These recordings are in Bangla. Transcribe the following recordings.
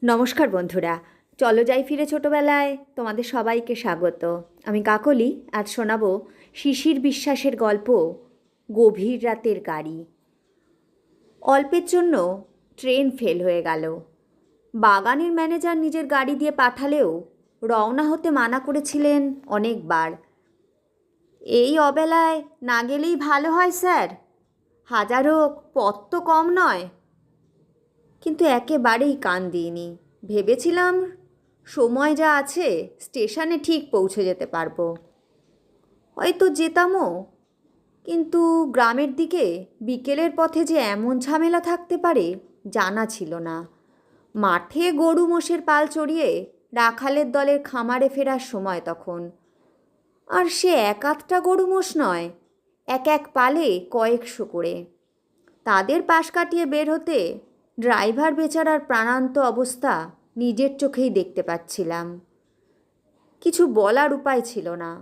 নমস্কার বন্ধুরা, চলো যাই ফিরে ছোটবেলায় তোমাদের সবাইকে স্বাগত। আমি কাকলি। আজ শোনাবো শিশির বিশ্বাসের গল্প গভীর রাতের গাড়ি। অল্পের জন্য ট্রেন ফেল হয়ে গেল। বাগানের ম্যানেজার নিজের গাড়ি দিয়ে পাঠালেও রওনা হতে মানা করেছিলেন অনেকবার। এই অবেলায় না গেলেই ভালো হয় স্যার, হাজারো পথ তো কম নয়। কিন্তু একেবারেই কান দিইনি। ভেবেছিলাম সময় যা আছে স্টেশনে ঠিক পৌঁছে যেতে পারবো, হয়তো যেতামও। কিন্তু গ্রামের দিকে বিকেলের পথে যে এমন ঝামেলা থাকতে পারে জানা ছিল না। মাঠে গরু মোষের পাল চড়িয়ে রাখালের দলের খামারে ফেরার সময় তখন। আর সে এক আধটা গরু মোষ নয়, এক এক পালে কয়েকশো করে। তাদের পাশ কাটিয়ে বের হতে ড্রাইভার বেচারার প্রাণান্ত অবস্থা নিজের চোখেই দেখতে পাচ্ছিলাম। কিছু বলার উপায় ছিল না।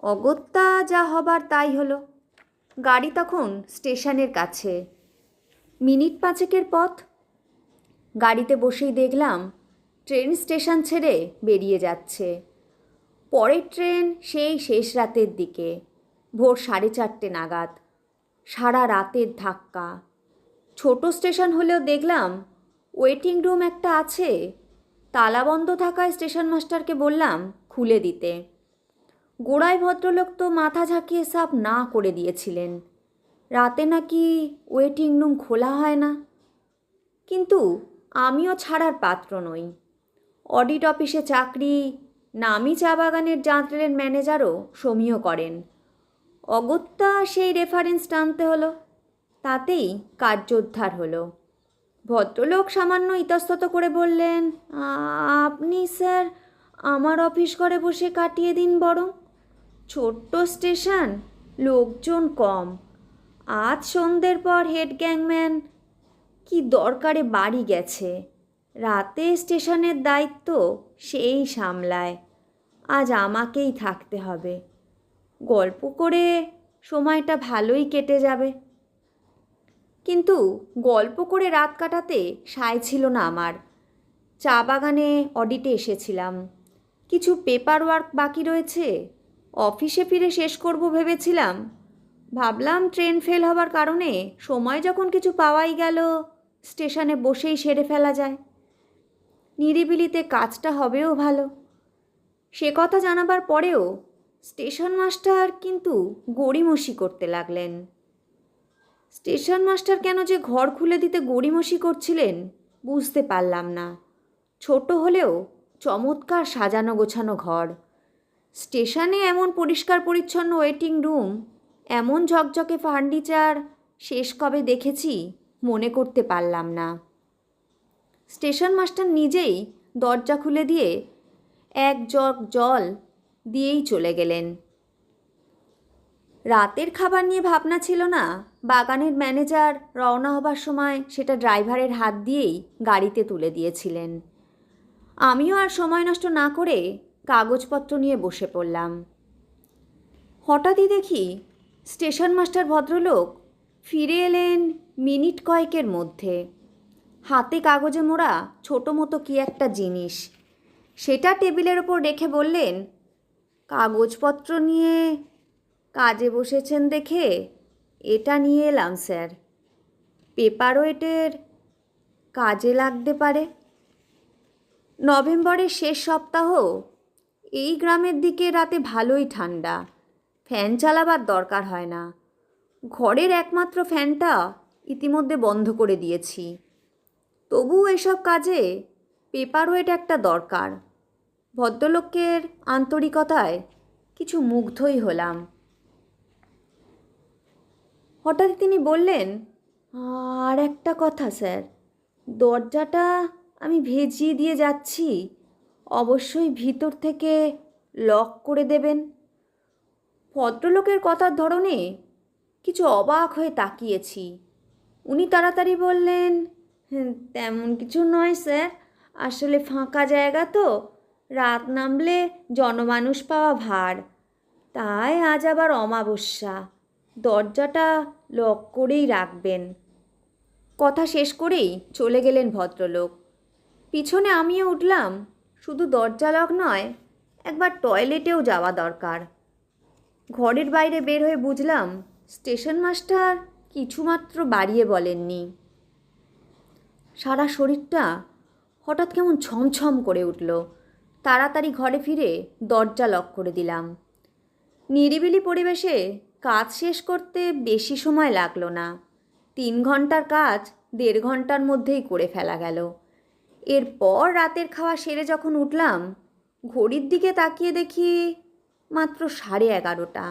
অগত্যা যা হবার তাই হলো। গাড়ি তখন স্টেশনের কাছে, মিনিট পাঁচেকের পথ। গাড়িতে বসেই দেখলাম ট্রেন স্টেশন ছেড়ে বেরিয়ে যাচ্ছে। পরের ট্রেন সেই শেষ রাতের দিকে, ভোর 4:30 নাগাদ। সারা রাতের ধাক্কা। ছোট স্টেশন হলেও দেখলাম ওয়েটিং রুম একটা আছে। তালা বন্ধ থাকায় স্টেশন মাস্টারকে বললাম খুলে দিতে। গোড়ায় ভদ্রলোক তো মাথা ঝাঁকিয়ে সাফ না করে দিয়েছিলেন। রাতে নাকি ওয়েটিং রুম খোলা হয় না। কিন্তু আমিও ছাড়ার পাত্র নই। অডিট অফিসে চাকরি, নামি চা বাগানের জাঁতরের ম্যানেজারও সমীহ করেন। অগত্যা সেই রেফারেন্স টানতে হলো। তাতেই কার্যোদ্ধার হলো। ভদ্রলোক সামান্য ইতস্তত করে বললেন, আপনি স্যার আমার অফিস ঘরে বসে কাটিয়ে দিন বরং। ছোট্ট স্টেশন, লোকজন কম। আজ সন্ধ্যের পর হেড গ্যাংম্যান কি দরকারে বাড়ি গেছে। রাতে স্টেশনের দায়িত্ব সেই সামলায়। আজ আমাকেই থাকতে হবে। গল্প করে সময়টা ভালোই কেটে যাবে। কিন্তু গল্প করে রাত কাটাতে সায় ছিল না আমার। চা বাগানে অডিটে এসেছিলাম। কিছু পেপার ওয়ার্ক বাকি রয়েছে, অফিসে ফিরে শেষ করব ভেবেছিলাম। ভাবলাম ট্রেন ফেল হবার কারণে সময় যখন কিছু পাওয়াই গেল, স্টেশনে বসেই সেরে ফেলা যায়। নিরিবিলিতে কাজটা হবেও ভালো। সে কথা জানাবার পরেও স্টেশন মাস্টার কিন্তু গড়িমসি করতে লাগলেন। স্টেশন মাস্টার কেন যে ঘর খুলে দিতে গড়িমসি করছিলেন বুঝতে পারলাম না। ছোট হলেও চমৎকার সাজানো গোছানো ঘর। স্টেশনে এমন পরিষ্কার পরিচ্ছন্ন ওয়েটিং রুম, এমন ঝকঝকে ফার্নিচার শেষ কবে দেখেছি মনে করতে পারলাম না। স্টেশন মাস্টার নিজেই দরজা খুলে দিয়ে এক জগ জল দিয়েই চলে গেলেন। রাতের খাবার নিয়ে ভাবনা ছিল না। বাগানের ম্যানেজার রওনা হবার সময় সেটা ড্রাইভারের হাত দিয়েই গাড়িতে তুলে দিয়েছিলেন। আমিও আর সময় নষ্ট না করে কাগজপত্র নিয়ে বসে পড়লাম। হঠাৎই দেখি স্টেশন মাস্টার ভদ্রলোক ফিরে এলেন মিনিট কয়েকের মধ্যে। হাতে কাগজে মোড়া ছোটো মতো কী একটা জিনিস, সেটা টেবিলের ওপর রেখে বললেন, কাগজপত্র নিয়ে কাজে বসেছেন দেখে এটা নিয়ে এলাম স্যার। পেপার ওয়েটের কাজে লাগতে পারে। নভেম্বরের শেষ সপ্তাহ। এই গ্রামের দিকে রাতে ভালোই ঠান্ডা, ফ্যান চালাবার দরকার হয় না। ঘরের একমাত্র ফ্যানটা ইতিমধ্যে বন্ধ করে দিয়েছি। তবুও এসব কাজে পেপার ওয়েট একটা দরকার। ভদ্রলোকের আন্তরিকতায় কিছু মুগ্ধই হলাম। হঠাৎ তিনি বললেন, আর একটা কথা স্যার, দরজাটা আমি ভেজিয়ে দিয়ে যাচ্ছি, অবশ্যই ভিতর থেকে লক করে দেবেন। ভদ্রলোকের কথার ধরনে কিছু অবাক হয়ে তাকিয়েছি। উনি তাড়াতাড়ি বললেন, তেমন কিছু নয় স্যার, আসলে ফাঁকা জায়গা তো, রাত নামলে জনমানুষ পাওয়া ভার, তাই আজ আবার অমাবস্যা, দরজাটা লক করেই রাখবেন। কথা শেষ করেই চলে গেলেন ভদ্রলোক। পিছনে আমিও উঠলাম। শুধু দরজা লক নয়, একবার টয়লেটেও যাওয়া দরকার। ঘরের বাইরে বের হয়ে বুঝলাম স্টেশন মাস্টার কিছুমাত্র বাড়িয়ে বলেননি। সারা শরীরটা হঠাৎ কেমন ছমছম করে উঠল। তাড়াতাড়ি ঘরে ফিরে দরজা লক করে দিলাম। নিরিবিলি পরিবেশে কাজ শেষ করতে বেশি সময় লাগলো না। 3 ঘন্টার কাজ 1.5 ঘন্টার মধ্যেই করে ফেলা গেল। এরপর রাতের খাওয়া সেরে যখন উঠলাম, ঘড়ির দিকে তাকিয়ে দেখি মাত্র 11:30।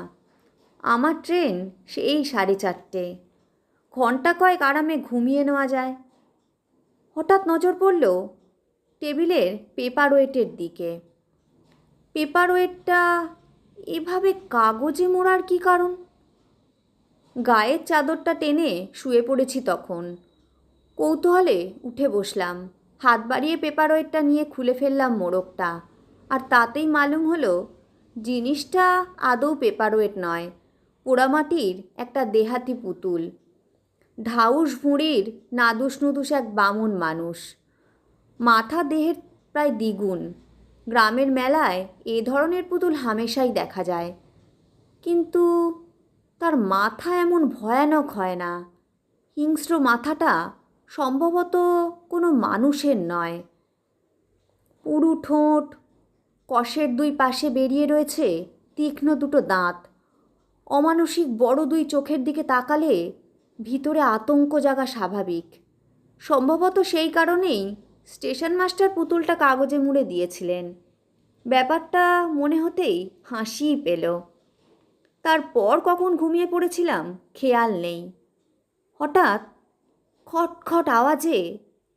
আমার ট্রেন সেই 4:30। ঘন্টা কয়েক আরামে ঘুমিয়ে নেওয়া যায়। হঠাৎ নজর পড়ল টেবিলের পেপার ওয়েটের দিকে। পেপার ওয়েটটা এভাবে কাগজে মোড়ার কী কারণ? গায়ের চাদরটা টেনে শুয়ে পড়েছি তখন। কৌতূহলে উঠে বসলাম। হাত বাড়িয়ে পেপার ওয়েটটা নিয়ে খুলে ফেললাম মোড়কটা। আর তাতেই মালুম হলো জিনিসটা আদৌ পেপার ওয়েট নয়, পোড়ামাটির একটা দেহাতি পুতুল। ঢাউস ভুঁড়ির নাদুস নুদুস এক বামুন মানুষ। মাথা দেহের প্রায় দ্বিগুণ। গ্রামের মেলায় এ ধরনের পুতুল হামেশাই দেখা যায়, কিন্তু তার মাথা এমন ভয়ানক হয় না। হিংস্র মাথাটা সম্ভবত কোনো মানুষের নয়। পুরু ঠোঁট, কষের 2 পাশে বেরিয়ে রয়েছে তীক্ষ্ণ 2টো দাঁত। অমানসিক বড় 2 চোখের দিকে তাকালে ভিতরে আতঙ্ক জাগা স্বাভাবিক। সম্ভবত সেই কারণেই স্টেশন মাস্টার পুতুলটা কাগজে মুড়ে দিয়েছিলেন। ব্যাপারটা মনে হতেই হাসিই পেল। তারপর কখন ঘুমিয়ে পড়েছিলাম খেয়াল নেই। হঠাৎ খটখট আওয়াজে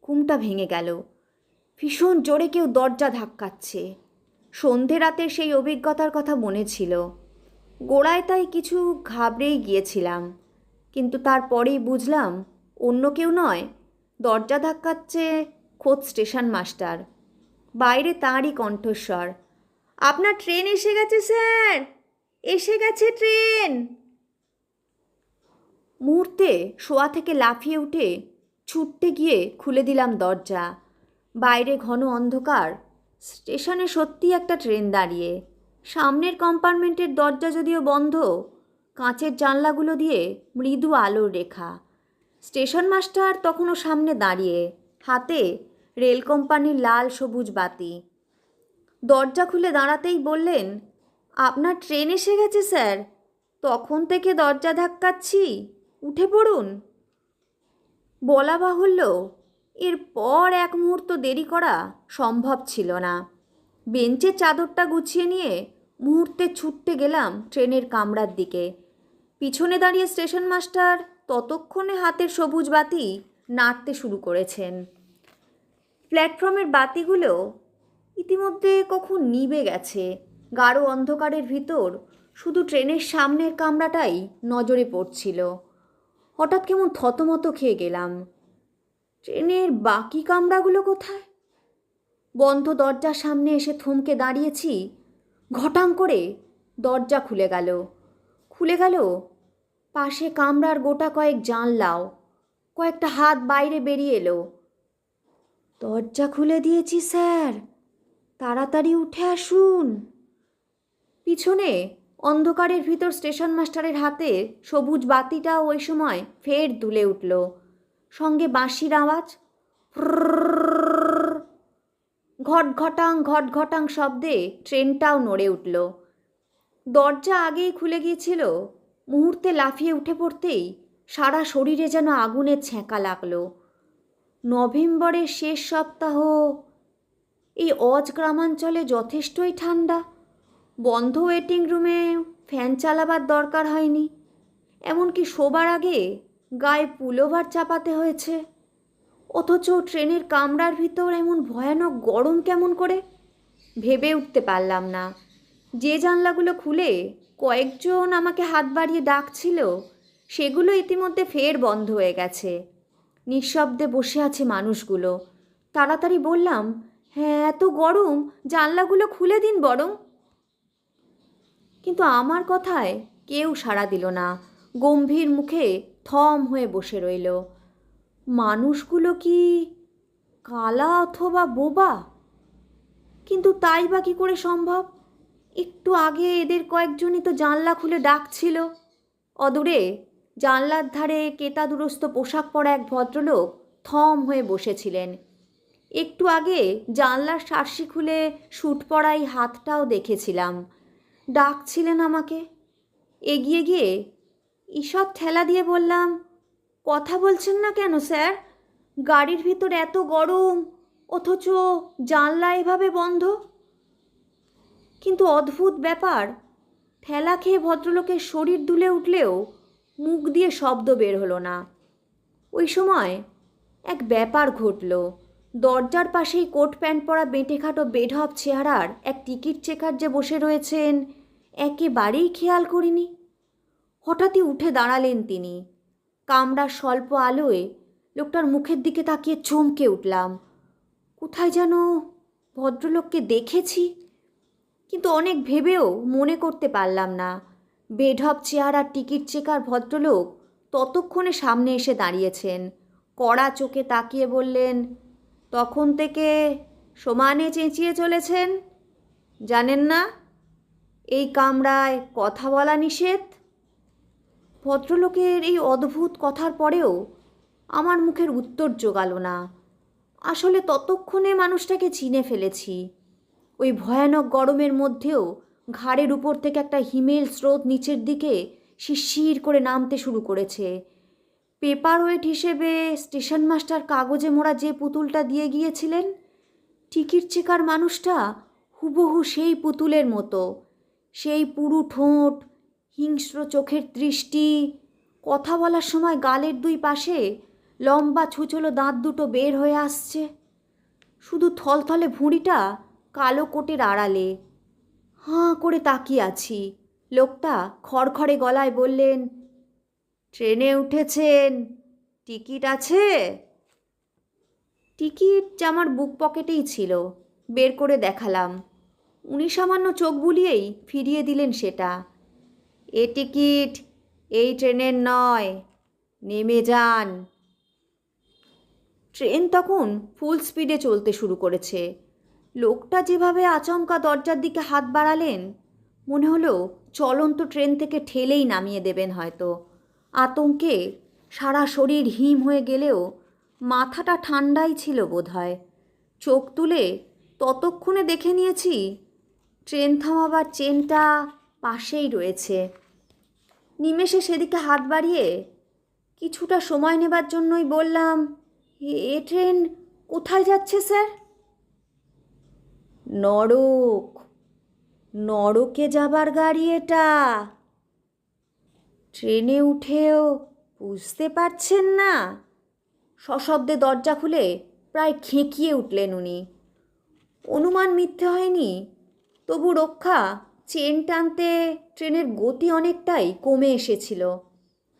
ঘুমটা ভেঙে গেল। ভীষণ জোরে কেউ দরজা ধাক্কাচ্ছে। সন্ধে রাতের সেই অভিজ্ঞতার কথা মনে ছিল। গোড়ায় তাই কিছু ঘাবড়েই গিয়েছিলাম, কিন্তু তারপরেই বুঝলাম অন্য কেউ নয়, দরজা ধাক্কাচ্ছে খোদ স্টেশন মাস্টার। বাইরে তাঁরই কণ্ঠস্বর, আপনার ট্রেন এসে গেছে স্যার, এসে গেছে ট্রেন। মুহূর্তে শোয়া থেকে লাফিয়ে উঠে ছুটতে গিয়ে খুলে দিলাম দরজা। বাইরে ঘন অন্ধকার। স্টেশনে সত্যি একটা ট্রেন দাঁড়িয়ে। সামনের কম্পার্টমেন্টের দরজা যদিও বন্ধ, কাঁচের জানলাগুলো দিয়ে মৃদু আলোর রেখা। স্টেশন মাস্টার তখনও সামনে দাঁড়িয়ে, হাতে রেল কোম্পানির লাল সবুজ বাতি। দরজা খুলে দাঁড়াতেই বললেন, আপনার ট্রেন এসে গেছে স্যার, তখন থেকে দরজা ধাক্কাচ্ছি, উঠে পড়ুন। বলা বাহুল্য এরপর এক মুহূর্ত দেরি করা সম্ভব ছিল না। বেঞ্চের চাদরটা গুছিয়ে নিয়ে মুহূর্তে ছুটতে গেলাম ট্রেনের কামরার দিকে। পিছনে দাঁড়িয়ে স্টেশন মাস্টার ততক্ষণে হাতের সবুজ বাতি নাড়তে শুরু করেছেন। প্ল্যাটফর্মের বাতিগুলো ইতিমধ্যে কখন নিভে গেছে। গাঢ় অন্ধকারের ভিতর শুধু ট্রেনের সামনের কামরাটাই নজরে পড়ছিল। হঠাৎ কেমন থতমত খেয়ে গেলাম। ট্রেনের বাকি কামরাগুলো কোথায়? বন্ধ দরজার সামনে এসে থমকে দাঁড়িয়েছি। ঘটাং করে দরজা খুলে গেল পাশে কামরার গোটা কয়েক জানলাও। কয়েকটা হাত বাইরে বেরিয়ে এলো। দরজা খুলে দিয়েছি স্যার, তাড়াতাড়ি উঠে আসুন। পিছনে অন্ধকারের ভিতর স্টেশন মাস্টারের হাতে সবুজ বাতিটাও ওই সময় ফের দুলে উঠল। সঙ্গে বাঁশির আওয়াজ। ঘট ঘটাং শব্দে ট্রেনটাও নড়ে উঠল। দরজা আগেই খুলে গিয়েছিল। মুহূর্তে লাফিয়ে উঠে পড়তেই সারা শরীরে যেন আগুনের ছ্যাঁকা লাগলো। নভেম্বরের শেষ সপ্তাহ। এই অজ গ্রামাঞ্চলে যথেষ্টই ঠান্ডা। বন্ধ ওয়েটিং রুমে ফ্যান চালাবার দরকার হয়নি। এমনকি শোবার আগে গায়ে পুলোভার চাপাতে হয়েছে। অথচ ট্রেনের কামরার ভিতর এমন ভয়ানক গরম কেমন করে? ভেবে উঠতে পারলাম না। যে জানলাগুলো খুলে কয়েকজন আমাকে হাত বাড়িয়ে ডাকছিল, সেগুলো ইতিমধ্যে ফের বন্ধ হয়ে গেছে। নিঃশব্দে বসে আছে মানুষগুলো। তাড়াতাড়ি বললাম, হ্যাঁ, এত গরম, জানলাগুলো খুলে দিন বরং। কিন্তু আমার কথায় কেউ সাড়া দিল না। গম্ভীর মুখে থম হয়ে বসে রইল। মানুষগুলো কি কালা অথবা বোবা, কিন্তু তাই বা কী করে সম্ভব? একটু আগে এদের কয়েকজনই তো জানলা খুলে ডাকছিল। অদূরে জানলার ধারে কেতাদুরস্ত পোশাক পরা এক ভদ্রলোক থম হয়ে বসেছিলেন। একটু আগে জানলার শার্সি খুলে শুট পরা এই হাতটাও দেখেছিলাম। ডাকছিলেন আমাকে। এগিয়ে গিয়ে ঈষৎ ঠেলা দিয়ে বললাম, কথা বলছেন না কেন স্যার? গাড়ির ভিতর এত গরম, অথচ জানলা এভাবে বন্ধ। কিন্তু অদ্ভুত ব্যাপার, ঠেলা খেয়ে ভদ্রলোকের শরীর দুলে উঠলেও মুখ দিয়ে শব্দ বের হলো না। ওই সময় এক ব্যাপার ঘটল। দরজার পাশেই কোট প্যান্ট পরা বেঁটেখাটো বেঢপ চেহারার এক টিকিট চেকার যে বসে রয়েছেন, একেবারেই খেয়াল করিনি। হঠাৎই উঠে দাঁড়ালেন তিনি। কামরার স্বল্প আলোয় লোকটার মুখের দিকে তাকিয়ে চমকে উঠলাম। কোথায় যেন ভদ্রলোককে দেখেছি, কিন্তু অনেক ভেবেও মনে করতে পারলাম না। বেঢপ চেহারার টিকিট চেকার ভদ্রলোক ততক্ষণে সামনে এসে দাঁড়িয়েছেন। কড়া চোখে তাকিয়ে বললেন, তখন থেকে সমানে চেঁচিয়ে চলেছেন, জানেন না এই কামরায় কথা বলা নিষেধ? ভদ্রলোকের এই অদ্ভুত কথার পরেও আমার মুখের উত্তর জোগালো না। আসলে ততক্ষণে মানুষটাকে চিনে ফেলেছি। ওই ভয়ানক গরমের মধ্যেও ঘাড়ের উপর থেকে একটা হিমেল স্রোত নিচের দিকে শিরশির করে নামতে শুরু করেছে। পেপার ওয়েট হিসেবে স্টেশন মাস্টার কাগজে মোড়া যে পুতুলটা দিয়ে গিয়েছিলেন, টিকিট চেকার মানুষটা হুবহু সেই পুতুলের মতো। সেই পুরু ঠোঁট, হিংস্র চোখের দৃষ্টি, কথা বলার সময় গালের দুই পাশে লম্বা ছুচলো দাঁত দুটো বের হয়ে আসছে। শুধু থলথলে ভুঁড়িটা কালো কোটের আড়ালে। হাঁ করে তাকিয়ে আছি। লোকটা খড়খড়ে গলায় বললেন, ট্রেনে উঠেছেন, টিকিট আছে? টিকিট আমার বুক পকেটেই ছিল, বের করে দেখালাম। উনি সামান্য চোখ বুলিয়েই ফিরিয়ে দিলেন সেটা। এ টিকিট এই ট্রেনের নয়, নেমে যান। ট্রেন তখন ফুল স্পিডে চলতে শুরু করেছে। লোকটা যেভাবে আচমকা দরজার দিকে হাত বাড়ালেন, মনে হলো চলন্ত ট্রেন থেকে ঠেলেই নামিয়ে দেবেন হয়তো। আতঙ্কে সারা শরীর হিম হয়ে গেলেও মাথাটা ঠান্ডাই ছিল বোধহয়। চোখ তুলে ততক্ষণে দেখে নিয়েছি ট্রেন থামাবার চেনটা পাশেই রয়েছে। নিমেষে সেদিকে হাত বাড়িয়ে কিছুটা সময় নেবার জন্যই বললাম, এ ট্রেন কোথায় যাচ্ছে স্যার? নরক, নরকে যাবার গাড়ি এটা। ট্রেনে উঠেও বুঝতে পারছেন না? সশব্দে দরজা খুলে প্রায় খেঁকিয়ে উঠলেন উনি। অনুমান মিথ্যে হয়নি, তবু রক্ষা চেন টানতে ট্রেনের গতি অনেকটাই কমে এসেছিল।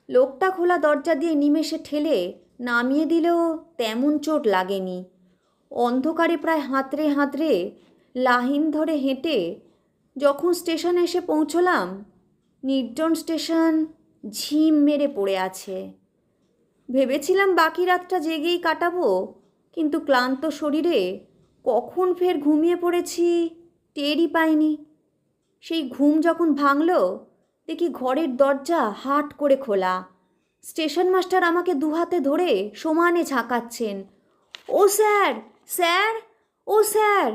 লোকটা খোলা দরজা দিয়ে নিমেষে ঠেলে নামিয়ে দিলেও তেমন চোট লাগেনি। অন্ধকারে প্রায় হাতড়ে হাতড়ে লাইন ধরে হেঁটে যখন স্টেশনে এসে পৌঁছলাম, নির্জন স্টেশন ঝিম মেরে পড়ে আছে। ভেবেছিলাম বাকি রাতটা জেগেই কাটাবো, কিন্তু ক্লান্ত শরীরে কখন ফের ঘুমিয়ে পড়েছি টেরই পাইনি। সেই ঘুম যখন ভাঙল, দেখি ঘরের দরজা হাট করে খোলা। স্টেশন মাস্টার আমাকে দুহাতে ধরে সমানে ঝাঁকাচ্ছেন। ও স্যার, স্যার, ও স্যার,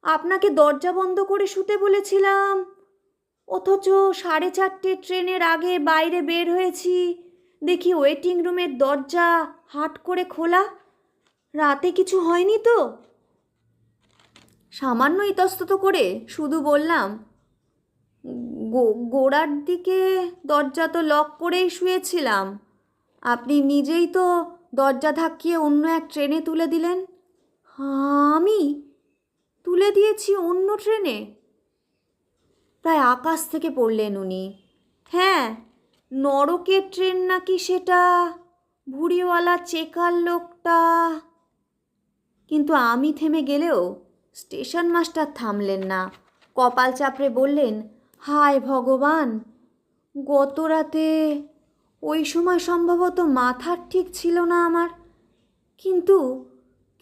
আপনাকে দরজা বন্ধ করে শুতে বলেছিলাম, অথচ 4:30 ট্রেনের আগে বাইরে বের হয়েছি, দেখি ওয়েটিং রুমের দরজা হাট করে খোলা। রাতে কিছু হয়নি তো? সামান্য ইতস্তত করে শুধু বললাম, গোড়ার দিকে দরজা তো লক করেই শুয়েছিলাম। আপনি নিজেই তো দরজা ধাক্কিয়ে অন্য এক ট্রেনে তুলে দিলেন। আমি তুলে দিয়েছি অন্য ট্রেনে? প্রায় আকাশ থেকে পড়লেন উনি। হ্যাঁ, নরকের ট্রেন নাকি সেটা, ভুঁড়িওয়ালা চেকার লোকটা। কিন্তু আমি থেমে গেলেও স্টেশন মাস্টার থামলেন না। কপাল চাপড়ে বললেন, হায় ভগবান, গত রাতে ওই সময় সম্ভবত মাথার ঠিক ছিল না আমার, কিন্তু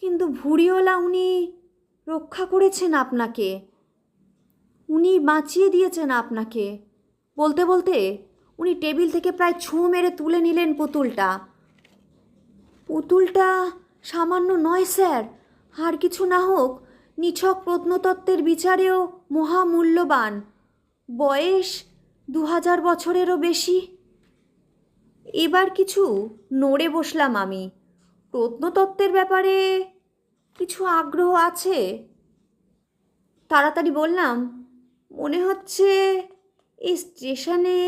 কিন্তু ভুঁড়িওয়ালা উনি রক্ষা করেছেন আপনাকে, উনি বাঁচিয়ে দিয়েছেন আপনাকে। বলতে বলতে উনি টেবিল থেকে প্রায় ছোঁ মেরে তুলে নিলেন পুতুলটা। পুতুলটা সামান্য নয় স্যার, আর কিছু না হোক নিছক প্রত্নতত্ত্বের বিচারেও মহামূল্যবান। বয়স 2000 বছরেরও বেশি। এবার কিছু নড়ে বসলাম আমি। প্রত্নতত্ত্বের ব্যাপারে কিছু আগ্রহ আছে। তাড়াতাড়ি বললাম, মনে হচ্ছে এই স্টেশনে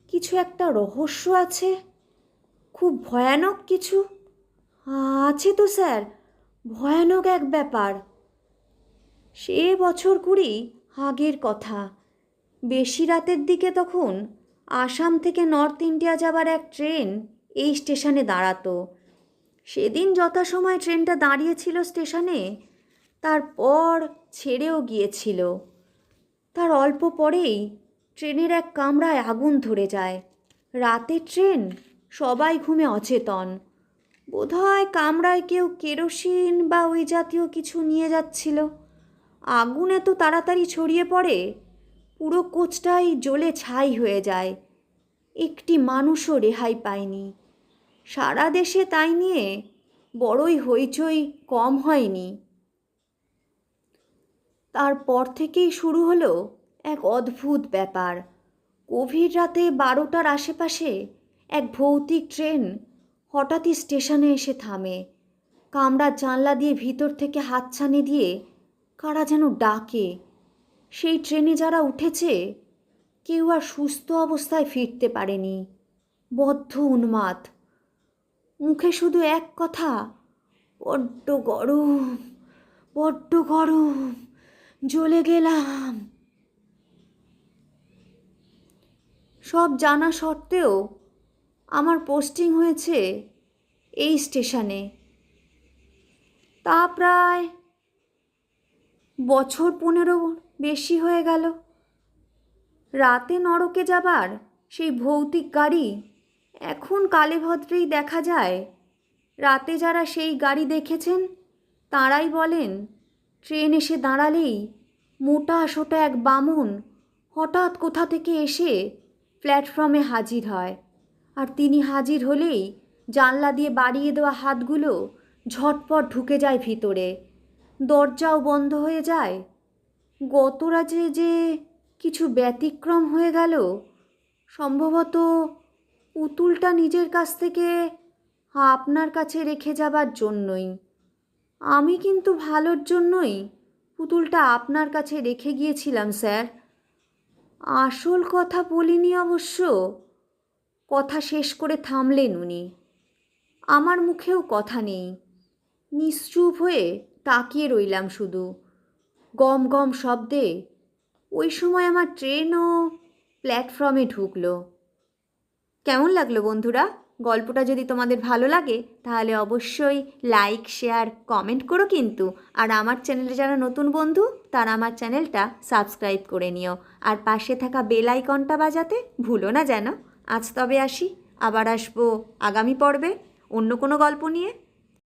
কিছু একটা রহস্য আছে, খুব ভয়ানক কিছু। আছে তো স্যার, ভয়ানক এক ব্যাপার। সে বছর 20 আগের কথা। বেশি রাতের দিকে তখন আসাম থেকে নর্থ ইন্ডিয়া যাবার এক ট্রেন এই স্টেশনে দাঁড়াতো। সেদিন যথাসময় ট্রেনটা দাঁড়িয়েছিল স্টেশনে, তারপর ছেড়েও গিয়েছিল। তার অল্প পরেই ট্রেনের এক কামরায় আগুন ধরে যায়। রাতের ট্রেন, সবাই ঘুমে অচেতন। বোধহয় কামরায় কেউ কেরোসিন বা ওই জাতীয় কিছু নিয়ে যাচ্ছিল। আগুন এত তাড়াতাড়ি ছড়িয়ে পড়ে, পুরো কোচটাই জ্বলে ছাই হয়ে যায়। একটি মানুষও রেহাই পায়নি। সারা দেশে তাই নিয়ে বড়ই হইচই কম হয়নি। তারপর থেকেই শুরু হলো এক অদ্ভুত ব্যাপার। গভীর রাতে 12টার আশেপাশে এক ভৌতিক ট্রেন হঠাৎই স্টেশনে এসে থামে। কামরার জানলা দিয়ে ভিতর থেকে হাতছানি দিয়ে কারা যেন ডাকে। সেই ট্রেনে যারা উঠেছে কেউ আর সুস্থ অবস্থায় ফিরতে পারেনি। বদ্ধ উন্মাদ। মুখে শুধু এক কথা, বড্ড গরম, বড্ড গরম, জ্বলে গেলাম। সব জানা সত্ত্বেও আমার পোস্টিং হয়েছে এই স্টেশনে। তা প্রায় বছর 15 বেশি হয়ে গেল। রাতে নরকে যাবার সেই ভৌতিক গাড়ি এখন কালেভদ্রেই দেখা যায়। রাতে যারা সেই গাড়ি দেখেছেন তাঁরাই বলেন, ট্রেন এসে দাঁড়ালেই মোটা সোটা এক বামুন হঠাৎ কোথা থেকে এসে প্ল্যাটফর্মে হাজির হয়। আর তিনি হাজির হলেই জানলা দিয়ে বাড়িয়ে দেওয়া হাতগুলো ঝটপট ঢুকে যায় ভিতরে, দরজাও বন্ধ হয়ে যায়। গত রাতে যে কিছু ব্যতিক্রম হয়ে গেল, সম্ভবত পুতুলটা নিজের কাছ থেকে আপনার কাছে রেখে যাবার জন্যই। আমি কিন্তু ভালোর জন্যই পুতুলটা আপনার কাছে রেখে গিয়েছিলাম স্যার। আসল কথা বলিনি অবশ্য। কথা শেষ করে থামলেন উনি। আমার মুখেও কথা নেই। নিশ্চুপ হয়ে তাকিয়ে রইলাম শুধু। গম গম শব্দে ওই সময় আমার ট্রেনও প্ল্যাটফর্মে ঢুকলো। কেমন লাগলো বন্ধুরা? গল্পটা যদি তোমাদের ভালো লাগে তাহলে অবশ্যই লাইক, শেয়ার, কমেন্ট করো কিন্তু। আর আমার চ্যানেলে যারা নতুন বন্ধু তারা আমার চ্যানেলটা সাবস্ক্রাইব করে নিও। আর পাশে থাকা বেল আইকনটা বাজাতে ভুলো না যেন। আজ তবে আসি, আবার আসবো আগামী পর্বে অন্য কোনো গল্প নিয়ে।